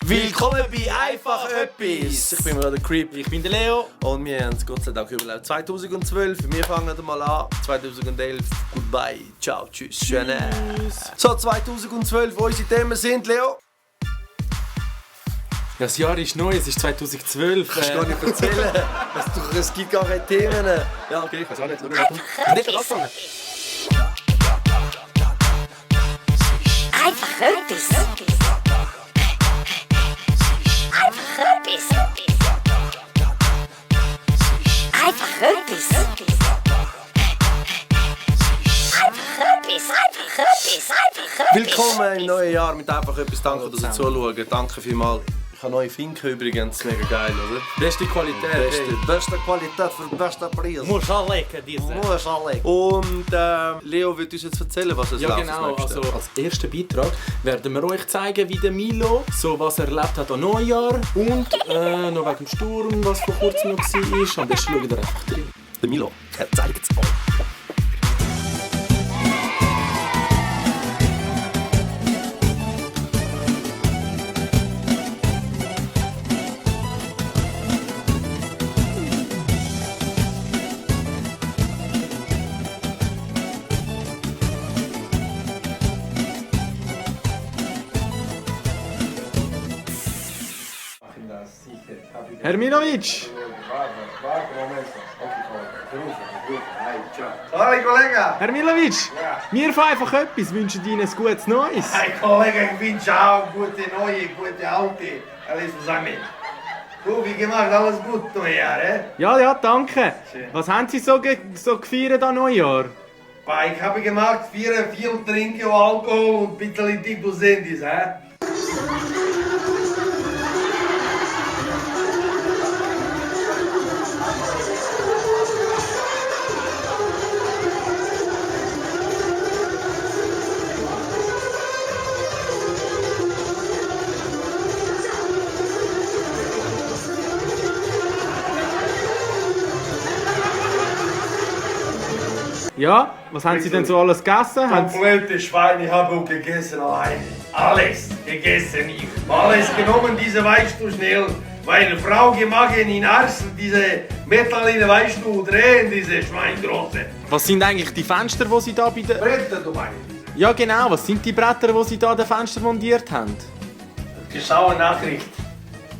Willkommen bei «Einfach etwas». Ich bin der Creep. Ich bin der Leo. Und wir haben es Gott sei Dank überlebt. 2012, wir fangen mal an. 2011, goodbye, ciao, tschüss, schön. So, 2012, unsere Themen sind, Leo? Ja, das Jahr ist neu, es ist 2012. Kannst du gar nicht erzählen. Es gibt gar keine Themen. Ja, okay, ich weiß auch nicht. Nicht anfangen. Einfach etwas. Einfach etwas. Einfach etwas. Willkommen im neuen Jahr mit «Einfach etwas». Danke, dass ihr zuschaut. Danke vielmals. Ich habe neue Finken übrigens, mega geil, oder? Beste Qualität. Beste Qualität für den besten Preis. Muss anlegen, diese. Muss anlegen. Und Leo wird uns jetzt erzählen, was es Ja, läuft. genau. Also, als ersten Beitrag werden wir euch zeigen, wie der Milo so was er erlebt hat an Neujahr und noch wegen dem Sturm, was vor kurzem noch war. Am besten schaut ihr einfach drin. Der Milo, er zeigt es euch. Herr Milovic! Hallo Kollege! Herr Milovic! Wir von einfach etwas wünschen Ihnen ein gutes Neues. Hey Kollege, ich wünsche auch gute neue, gute alte. Alles zusammen. Du, wie gemacht, alles gut Neujahr, Ja, danke. Was haben Sie so gefeiert an Neujahr? Ich habe gemacht, viel trinken, Alkohol und ein bisschen dick und Sendis, Ja, was haben Sie denn so alles gegessen? Komplette Schweine habe ich gegessen alleine. Alles gegessen. Ich habe alles genommen, diese weißt du schnell. Meine Frau gemacht in Arsen, diese Metalline weißt du drehen, diese Schweingrosse. Was sind eigentlich die Fenster, die Sie da bei den... Bretter, du meinst. Ja genau, was sind die Bretter, die Sie da an den Fenstern montiert haben? Geschaue Nachricht,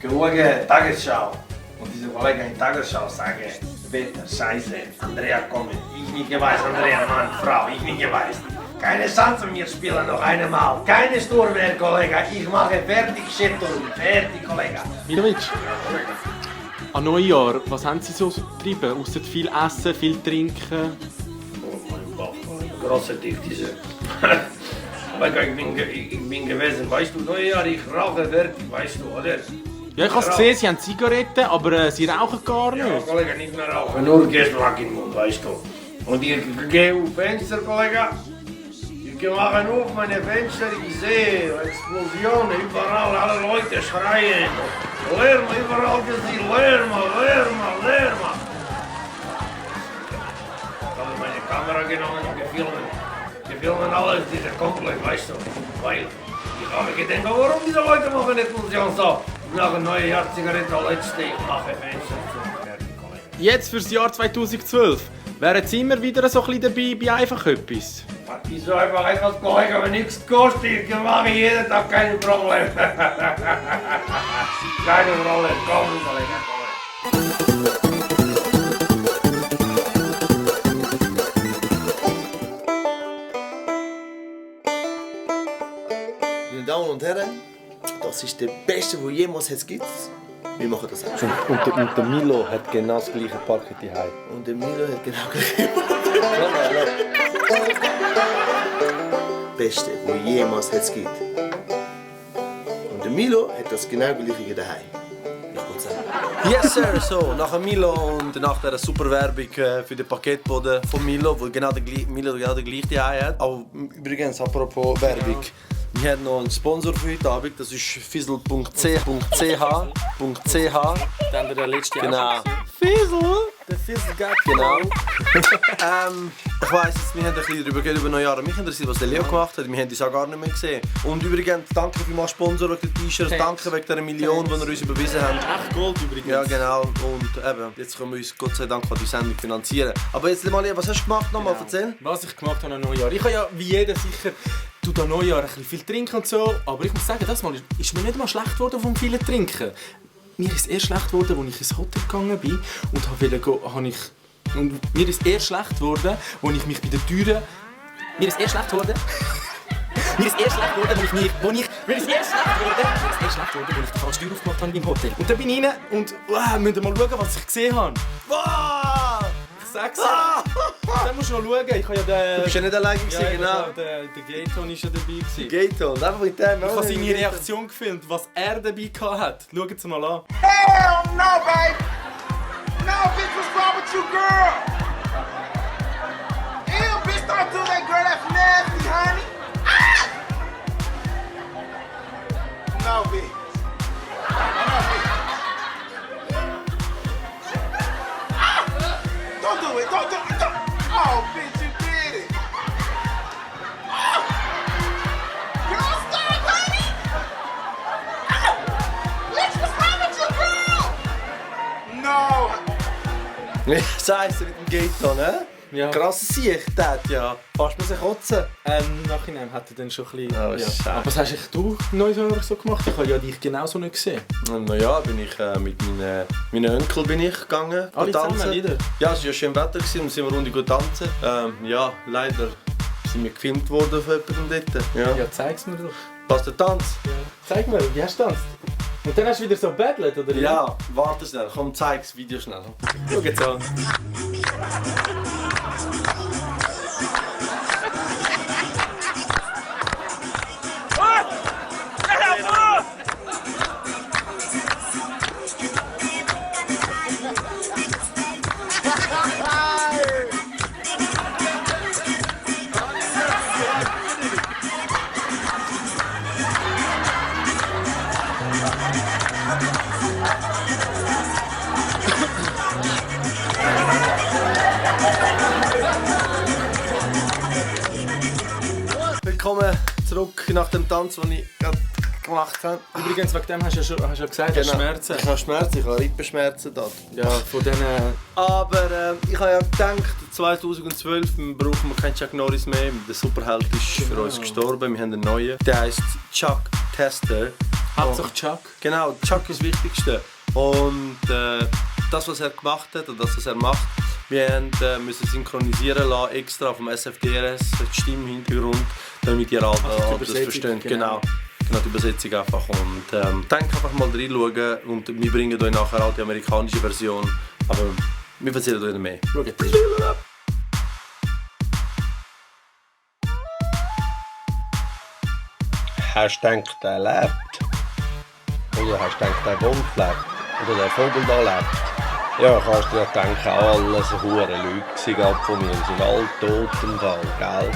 geschaue Tagesschau. Und diese Kollegen in Tagesschau sagen, Wetter, Scheiße, Andrea kommt. Ich nicht weiß, Andrea, Mann, Frau, ich nicht weiß. Keine Chance mir spielen noch einmal. Keine Sturmwehr, Kollege. Ich mache fertig, Schätzung. Fertig, Kollege. Milovic, an Neujahr, was haben Sie so getrieben? Ausser viel Essen, viel Trinken? Oh mein Gott, große Tief, diese. Ich bin gewesen, weißt du, Neujahr, ich rauche fertig, weißt du, oder? Ja, ich habe gesehen, Sie haben Zigaretten, aber Sie rauchen gar nicht. Ja, Kollege, nicht mehr rauchen, nur Geschmack im Mund, weißt du. Und ich gehe auf Fenster, Kollege. Ich mache auf meine Fenster, ich sehe Explosionen, überall, alle Leute schreien. Lärm, überall gesehen, Lärm. Ich habe meine Kamera genommen und gefilmt alles, diese komplett, weißt du. Weil ich habe gedacht, warum diese Leute machen Explosion so? Nach einem neuen Jahr Zigarette, letzte, ich mache Fenster zu. Jetzt fürs Jahr 2012. Wären Sie immer wieder so ein bisschen dabei bei einfach etwas? Ich so einfach etwas Kollege, wenn nichts kostet, ich mache jeden Tag kein Problem. Keine Problem, komm, Kollege, komm. Meine Damen und Herren, das ist der Beste, der jemals es gibt. Wir machen das auch schon. Und der Milo hat genau das gleiche Parkett hier. Und der Milo hat genau gleich. Beste, wo jemals es gibt. Und der Milo hat das genau gleiche daheim. Ich kann sagen. Yes sir, so nach Milo und nach dieser super Werbung für den Paketboden von Milo, wo genau Milo genau der gleiche daheim hat. Auch übrigens apropos Werbung. Wir haben noch einen Sponsor für heute Abend, das ist fizzle.ch. Dann der letzte Genau. Fiesel? Der Fizzle-Gag. Genau. Ich weiss jetzt, wir haben ein bisschen darüber geredet über Neujahr. Mich interessiert, was der Leo gemacht hat. Wir haben uns auch gar nicht mehr gesehen. Und übrigens, danke für meinen Sponsor wegen den T-Shirts. Danke wegen dieser Million, die ihr uns überwiesen habt. Echt Gold übrigens. Ja, genau. Und eben, jetzt können wir uns Gott sei Dank an die Sendung finanzieren. Aber jetzt mal, was hast du gemacht? Nochmal erzählen? Was ich gemacht habe an Neujahr. Ich habe ja wie jeder sicher an Neujahr ein bisschen viel trinken und so. Aber ich muss sagen, das Mal ist mir nicht mal schlecht geworden vom vielen Trinken. Mir ist es eher schlecht geworden, als ich ins Hotel gegangen bin und mir ist erst schlecht geworden, als ich mich bei der Türe... Mir ist erst schlecht geworden... Mir ist erst schlecht geworden, als ich die falsche Tür aufgemacht habe im Hotel. Und dann bin ich rein und müsst ihr mal schauen, was ich gesehen habe. Wow! Ich sag's dir. Dann musst du noch schauen. Ich habe ja den... Du bist ja nicht allein gewesen, genau. Der Gaton war ja dabei. Gato, einfach mit dem. Ich habe seine Reaktion gefilmt, was er dabei hatte. Schaut es mal an. Hell no, babe! No, bitch, what's wrong with you, girl? Ew, bitch, don't do that, girl. That's nasty, honey. Ah! No, bitch. No, bitch. Ah! Don't do it. Don't. Oh, bitch, you did it. Ah! Girl, stop, honey. Ah! Bitch, what's wrong with you, girl? No. Scheiße mit dem Gato, ne? Ja. Krasses Sicht, der ja. Fast muss ich kotzen. Im Nachhinein hat er dann schon ein bisschen... Oh, Scheiße. Aber was hast du Neujahr so gemacht? Ich habe ja dich genauso nicht gesehen. Naja, bin ich mit meinen Onkel bin ich gegangen. Alle tanzen. zusammen wieder? Ja, es war ja schön Wetter und sind wir eine Runde tanzen. Ja, leider sind wir gefilmt worden von jemandem dort. Ja, zeig's mir doch. Was, der Tanz? Ja. Zeig mir, wie hast du getanzt? Und dann hast du wieder so battlet, oder? Ja, warte schnell. Komm, zeig das Video schnell. Schau jetzt an. Willkommen zurück nach dem Tanz, den ich gerade gemacht habe. Übrigens, wegen dem hast du ja gesagt, du hast Schmerzen. Ich habe Schmerzen, ich habe Rippenschmerzen dort. Ja, von diesen... Aber ich habe ja gedacht, 2012 brauchen wir keinen Chuck Norris mehr. Der Superheld ist für uns gestorben, wir haben einen neuen. Der heisst Chuck Tester. Hauptsache Chuck. Genau, Chuck ist das Wichtigste. Und das, was er gemacht hat und das, was er macht, wir müssen synchronisieren lassen, extra vom SFDRS, die Stimme im Hintergrund, damit ihr alle das versteht. Genau, die Übersetzung einfach. Und denkt einfach mal reinschauen und wir bringen euch nachher auch die amerikanische Version. Aber wir erzählen euch mehr. Schaut es. Hast du gedacht, der lebt? Oder hast du gedacht, der Wolf lebt? Oder der Vogel da lebt? Ja, kannst du dir denken, alles hure Leute von mir, sind alle tot im Fall, gell?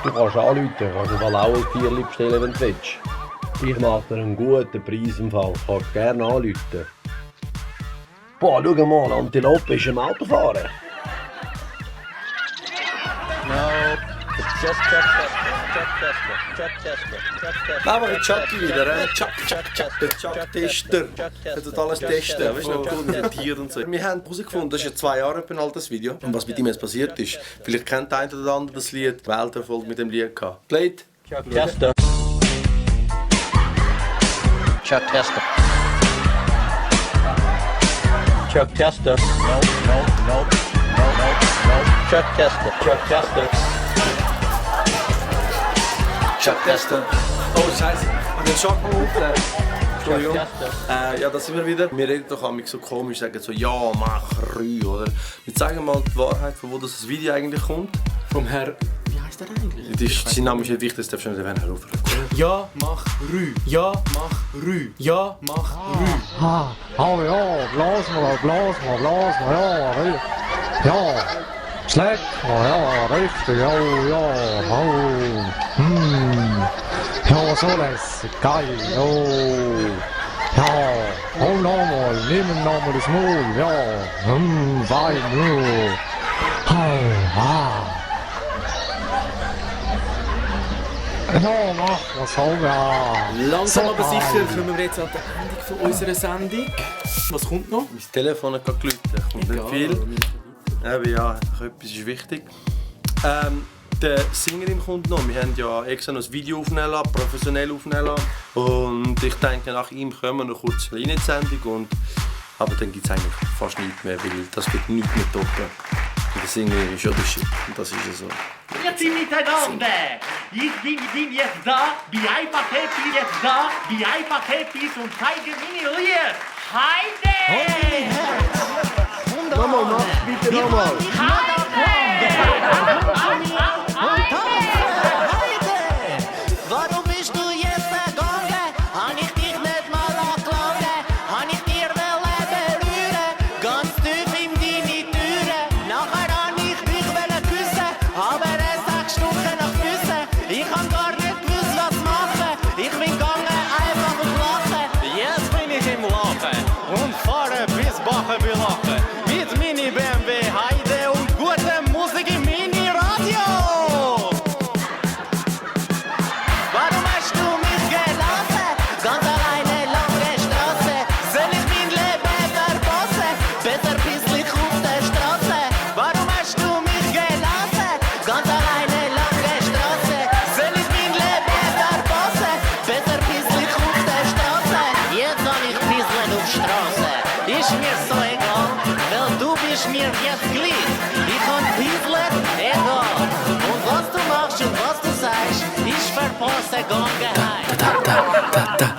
Du kannst anrufen, kannst du mal auch ein Tierli bestellen, wenn du willst. Ich mache dir einen guten Preis im Fall, kannst gerne anrufen. Boah, schau mal, Antilope ist im Autofahren. No, just Aber der Chucky wieder, Chuck, der Chuck-Tester. Er tut alles testen, weißt du, noch cool mit den Tieren und so. Wir haben herausgefunden, das ist ja 2 Jahre alt, das Video. Und was mit ihm jetzt passiert ist, vielleicht kennt der eine oder andere das Lied, Welterfolg mit dem Lied gehabt. Played. Chuck Tester. Chuck Tester. Chuck Tester. No. Chuck Tester. Chuck Tester. Chuck Tester. Oh, Scheiße. Ich will Schock mal aufnehmen. Entschuldigung. Ja, da sind wir wieder. Wir reden doch manchmal so komisch, sagen so, ja, mach Rü, oder? Wir zeigen mal die Wahrheit, von wo das Video eigentlich kommt. Vom Herr... Wie heisst der eigentlich? Sein Name ist nicht wichtig, das darfst du nicht erwähnen, Herr Ufer. Ja, mach Rü. Ja, mach Rü. Ja, mach Rü. Oh ja, blaas maar, ja, ja, slecht, oh ja, richtig, oh ja, oh, ja, so lässig, geil, oh, Ja, hol nochmal, nimm nochmal das Maul, ja. Wein, Ja, mach was haben wir. Langsam aber sicher kommen wir jetzt an die Ende von unserer Sendung. Was kommt noch? Mein Telefon hat gerade geläutet, kommt nicht viel. Eben ja, etwas ist wichtig. Der Sängerin kommt noch. Wir haben ja extra noch ein Video aufnehmen lassen, professionell aufnehmen lassen. Und ich denke, nach ihm kommen wir noch kurz rein in die Sendung. Aber dann gibt es eigentlich fast nichts mehr, weil das wird nichts mehr toppen. Der Sängerin ist ja der Shit. Und das ist ja so. Grüezi miteinander! Ich bin jetzt da, bin einfach happy jetzt da, bin einfach happy und zeige meine Lieder. Heide! Nochmal, mach bitte nochmal. Warum bist du jetzt gegangen? Hab ich dich nicht mal angelogen? Hab ich dir berühren? Ganz tief in deine Türen. Nachher hab ich dich küssen, aber es hat gestunken nach Küssen. Ich hab gar nicht gewusst, was machen. Ich bin gegangen, einfach auf Lachen. Jetzt bin ich im Lachen und fahre bis Bachenbülachen. Mit Mini BMW Heide und gute Musik im Mini-Radio. Warum hast du mich gelassen? Ganz alleine lange Straße. Soll ich mein Leben verpassen? Besser pisslich auf der Straße. Warum hast du mich gelassen? Ganz alleine lange Straße. Soll ich mein Leben verpassen? Besser pisslich auf der Straße. Jetzt soll ich pisslich auf Straße. Ist mir so egal, weil du bist mir jetzt gleich. Ich kann pisslich, egal. Und was du machst und was du sagst, ich verpasse, gang heim.